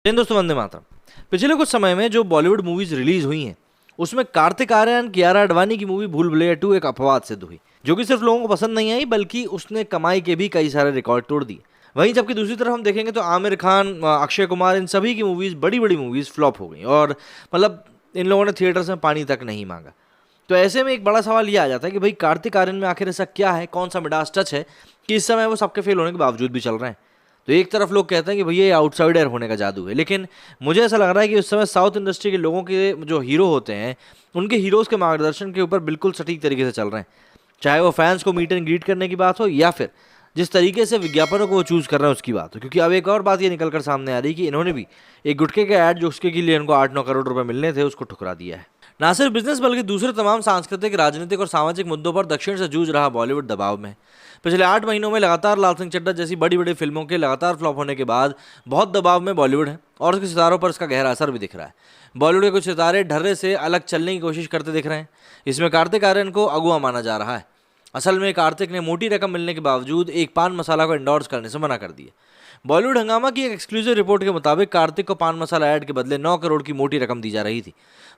दोस्तों, वंदे मातरम। पिछले कुछ समय में जो बॉलीवुड मूवीज रिलीज हुई हैं उसमें कार्तिक आर्यन कियारा आडवाणी की मूवी भूल भुलैया 2 एक अपवाद सिद्ध हुई, जो कि सिर्फ लोगों को पसंद नहीं आई बल्कि उसने कमाई के भी कई सारे रिकॉर्ड तोड़ दिए। वहीं जबकि दूसरी तरफ हम देखेंगे तो आमिर खान, अक्षय कुमार, इन सभी की मूवीज बड़ी बड़ी मूवीज फ्लॉप हो गई और मतलब इन लोगों ने थिएटर्स में पानी तक नहीं मांगा। तो ऐसे में एक बड़ा सवाल ये आ जाता है कि भाई कार्तिक आर्यन में आखिर ऐसा क्या है, कौन सा मिडास टच है कि इस समय वो सबके फेल होने के बावजूद भी चल रहे हैं। तो एक तरफ लोग कहते हैं कि भैया ये आउटसाइडर होने का जादू है, लेकिन मुझे ऐसा लग रहा है कि उस समय साउथ इंडस्ट्री के लोगों के जो हीरो होते हैं उनके हीरोज़ के मार्गदर्शन के ऊपर बिल्कुल सटीक तरीके से चल रहे हैं। चाहे वो फैंस को मीट एंड ग्रीट करने की बात हो या फिर जिस तरीके से विज्ञापनों को वो चूज़ कर रहे हैं उसकी बात हो। क्योंकि अब एक और बात ये निकल कर सामने आ रही है कि इन्होंने भी एक गुटखे का ऐड जो उसके के लिए इनको 8-9 करोड़ रुपए मिलने थे उसको ठुकरा दिया है। ना सिर्फ बिजनेस बल्कि दूसरे तमाम सांस्कृतिक, राजनीतिक और सामाजिक मुद्दों पर दक्षिण से जूझ रहा बॉलीवुड दबाव में है। पिछले 8 महीनों में लगातार लाल सिंह चड्ढा जैसी बड़ी बड़ी फिल्मों के लगातार फ्लॉप होने के बाद बहुत दबाव में बॉलीवुड है और उसके सितारों पर इसका गहरा असर भी दिख रहा है। बॉलीवुड के कुछ सितारे ढर्रे से अलग चलने की कोशिश करते दिख रहे हैं। इसमें कार्तिक आर्यन को अगुआ माना जा रहा है। असल में कार्तिक ने मोटी रकम मिलने के बावजूद एक पान मसाला को एंडोर्स करने से मना कर दिया। बॉलीवुड हंगामा की एक एक्सक्लूसिव रिपोर्ट के मुताबिक कार्तिक को पान मसाला ऐड के बदले 9 करोड़ की मोटी रकम दी जा रही थी।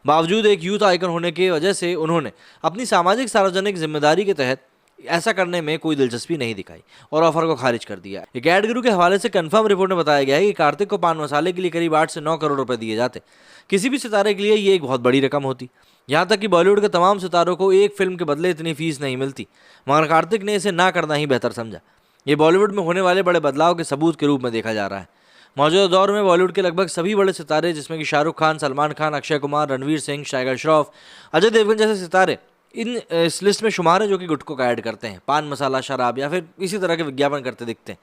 बावजूद एक यूथ आइकन होने की वजह से उन्होंने अपनी सामाजिक सार्वजनिक जिम्मेदारी के तहत ऐसा करने में कोई दिलचस्पी नहीं दिखाई और ऑफर को खारिज कर दिया। एक एड गुरु के हवाले से कंफर्म रिपोर्ट में बताया गया है कि कार्तिक को पान मसाले के लिए करीब 8 से 9 करोड़ रुपए दिए जाते। किसी भी सितारे के लिए ये एक बहुत बड़ी रकम होती। यहाँ तक कि बॉलीवुड के तमाम सितारों को एक फिल्म के बदले इतनी फीस नहीं मिलती, मगर कार्तिक ने इसे ना करना ही बेहतर समझा। ये बॉलीवुड में होने वाले बड़े बदलाव के सबूत के रूप में देखा जा रहा है। मौजूदा दौर में बॉलीवुड के लगभग सभी बड़े सितारे, जिसमें कि शाहरुख खान, सलमान खान, अक्षय कुमार, रणवीर सिंह, टाइगर श्रॉफ, अजय देवगन जैसे सितारे इस लिस्ट में शुमार है जो कि गुटखों का ऐड करते हैं, पान मसाला, शराब या फिर इसी तरह के विज्ञापन करते दिखते हैं।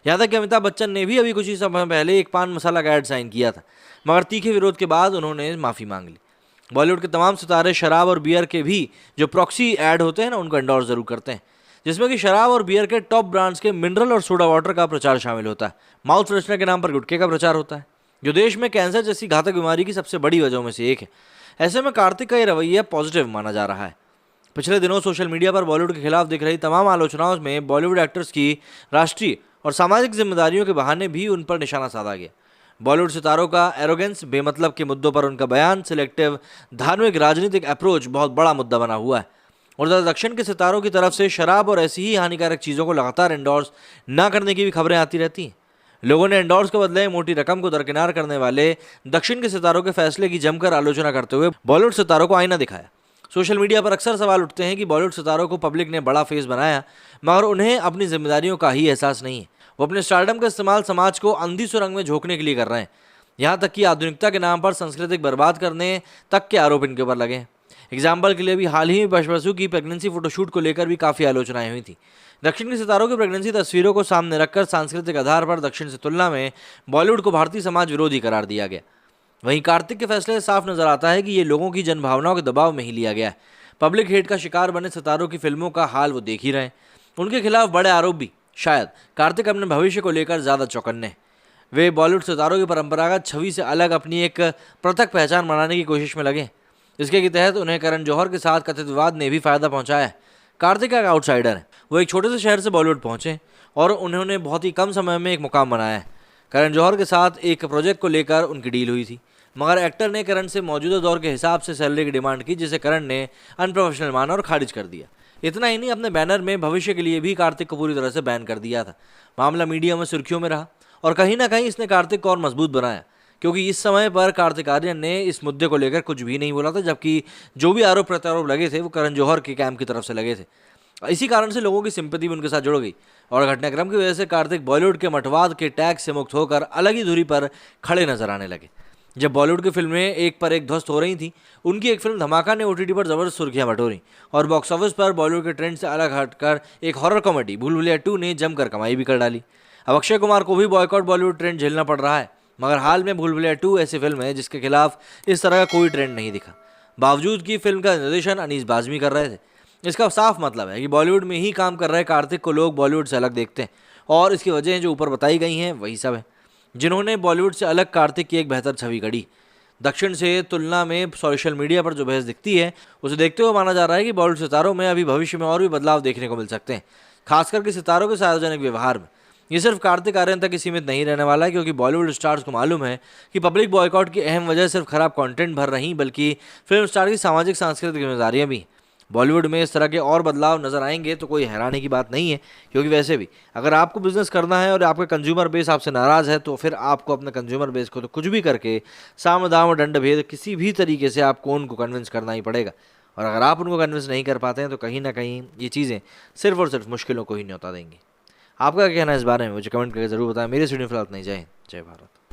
यहाँ तक कि अमिताभ बच्चन ने भी अभी कुछ ही समय पहले एक पान मसाला का ऐड साइन किया था, मगर तीखे विरोध के बाद उन्होंने माफ़ी मांग ली। बॉलीवुड के तमाम सितारे शराब और बियर के भी जो प्रॉक्सी ऐड होते हैं ना उनको एंडोर्स जरूर करते हैं, जिसमें कि शराब और बियर के टॉप ब्रांड्स के मिनरल और सोडा वाटर का प्रचार शामिल होता है। माउथ फ्रेशनर के नाम पर गुटखे का प्रचार होता है, जो देश में कैंसर जैसी घातक बीमारी की सबसे बड़ी वजहों में से एक है। ऐसे में कार्तिक का ये रवैया पॉजिटिव माना जा रहा है। पिछले दिनों सोशल मीडिया पर बॉलीवुड के खिलाफ दिख रही तमाम आलोचनाओं में बॉलीवुड एक्टर्स की राष्ट्रीय और सामाजिक जिम्मेदारियों के बहाने भी उन पर निशाना साधा गया। बॉलीवुड सितारों का एरोगेंस, बेमतलब के मुद्दों पर उनका बयान, सिलेक्टिव धार्मिक राजनीतिक अप्रोच बहुत बड़ा मुद्दा बना हुआ है। और दक्षिण के सितारों की तरफ से शराब और ऐसी ही हानिकारक चीज़ों को लगातार एंडोर्स ना करने की भी खबरें आती रहती हैं। लोगों ने एंडोर्स के बदले मोटी रकम को दरकिनार करने वाले दक्षिण के सितारों के फैसले की जमकर आलोचना करते हुए बॉलीवुड सितारों को आईना दिखाया। सोशल मीडिया पर अक्सर सवाल उठते हैं कि बॉलीवुड सितारों को पब्लिक ने बड़ा फेस बनाया, मगर उन्हें अपनी जिम्मेदारियों का ही एहसास नहीं है। वो अपने स्टारडम का इस्तेमाल समाज को अंधी सुरंग में झोंकने के लिए कर रहे हैं। यहाँ तक कि आधुनिकता के नाम पर संस्कृतिक बर्बाद करने तक के आरोप इनके ऊपर लगे हैं। एग्जाम्पल के लिए भी हाल ही में बसु की प्रेगनेंसी फोटोशूट को लेकर भी काफ़ी आलोचनाएं हुई थी। दक्षिण के सितारों की प्रेगनेंसी तस्वीरों को सामने रखकर सांस्कृतिक आधार पर दक्षिण से तुलना में बॉलीवुड को भारतीय समाज विरोधी करार दिया गया। वहीं कार्तिक के फैसले से साफ नजर आता है कि ये लोगों की जनभावनाओं के दबाव में ही लिया गया है। पब्लिक हेट का शिकार बने सितारों की फिल्मों का हाल वो देख ही रहे हैं। उनके खिलाफ बड़े आरोप भी। शायद कार्तिक अपने भविष्य को लेकर ज़्यादा चौकन्ने हैं। वे बॉलीवुड सितारों की परंपरागत छवि से अलग अपनी एक पृथक पहचान बनाने की कोशिश में लगे। इसके तहत उन्हें करण जौहर के साथ कथित विवाद ने भी फायदा पहुंचाया है। कार्तिक एक आउटसाइडर है। वो एक छोटे से शहर से बॉलीवुड पहुंचे और उन्होंने बहुत ही कम समय में एक मुकाम बनाया है। करण जौहर के साथ एक प्रोजेक्ट को लेकर उनकी डील हुई थी, मगर एक्टर ने करण से मौजूदा दौर के हिसाब से सैलरी की डिमांड की, जिसे करण ने अनप्रोफेशनल माना और खारिज कर दिया। इतना ही नहीं, अपने बैनर में भविष्य के लिए भी कार्तिक को पूरी तरह से बैन कर दिया था। मामला मीडिया में सुर्खियों में रहा और कहीं ना कहीं इसने कार्तिक को और मजबूत बनाया, क्योंकि इस समय पर कार्तिक आर्यन ने इस मुद्दे को लेकर कुछ भी नहीं बोला था, जबकि जो भी आरोप प्रत्यारोप लगे थे वो करण जौहर के कैंप की तरफ से लगे थे। इसी कारण से लोगों की सिंपैथी भी उनके साथ जुड़ गई और घटनाक्रम की वजह से कार्तिक बॉलीवुड के मठवाद के टैग से मुक्त होकर अलग ही दूरी पर खड़े नजर आने लगे। जब बॉलीवुड की फिल्में एक पर एक ध्वस्त हो रही थी, उनकी एक फिल्म धमाका ने ओटीटी पर जबरदस्त सुर्खियां बटोरी और बॉक्स ऑफिस पर बॉलीवुड के ट्रेंड से अलग हटकर एक हॉरर कॉमेडी भूल भुलैया 2 ने जमकर कमाई भी कर डाली। अब अक्षय कुमार को भी बॉयकॉट बॉलीवुड ट्रेंड झेलना पड़ रहा है, मगर हाल में भूल भुलैया 2 ऐसी फिल्म है जिसके खिलाफ इस तरह का कोई ट्रेंड नहीं दिखा। बावजूद कि फिल्म का निर्देशन अनीस बाज़मी कर रहे थे। इसका साफ मतलब है कि बॉलीवुड में ही काम कर रहे कार्तिक को लोग बॉलीवुड से अलग देखते हैं और इसकी वजहें जो ऊपर बताई गई हैं वही सब है जिन्होंने बॉलीवुड से अलग कार्तिक की एक बेहतर छवि गढ़ी। दक्षिण से तुलना में सोशल मीडिया पर जो बहस दिखती है उसे देखते हुए माना जा रहा है कि बॉलीवुड सितारों में अभी भविष्य में और भी बदलाव देखने को मिल सकते हैं, खासकर के सितारों के सार्वजनिक व्यवहार में। ये सिर्फ कार्तिक आर्यन तक ही सीमित नहीं रहने वाला है, क्योंकि बॉलीवुड स्टार्स को मालूम है कि पब्लिक बॉयकॉट की अहम वजह सिर्फ खराब कंटेंट भर रही, बल्कि फिल्म स्टार की सामाजिक सांस्कृतिक जिम्मेदारियां भी। बॉलीवुड में इस तरह के और बदलाव नजर आएंगे तो कोई हैरानी की बात नहीं है, क्योंकि वैसे भी अगर आपको बिजनेस करना है और आपका कंज्यूमर बेस आपसे नाराज है, तो फिर आपको अपने कंज्यूमर बेस को तो कुछ भी करके साम दाम और दंड भेद किसी भी तरीके से आपको उनको कन्विंस करना ही पड़ेगा। और अगर आप उनको कन्विंस नहीं कर पाते हैं तो कहीं ना कहीं ये चीज़ें सिर्फ और सिर्फ मुश्किलों को ही न्योता देंगी। आपका क्या कहना है इस बारे में मुझे कमेंट करके जरूर बताएं। मेरे स्टूडियो फिलहाल नहीं, जय हिंद, जय भारत।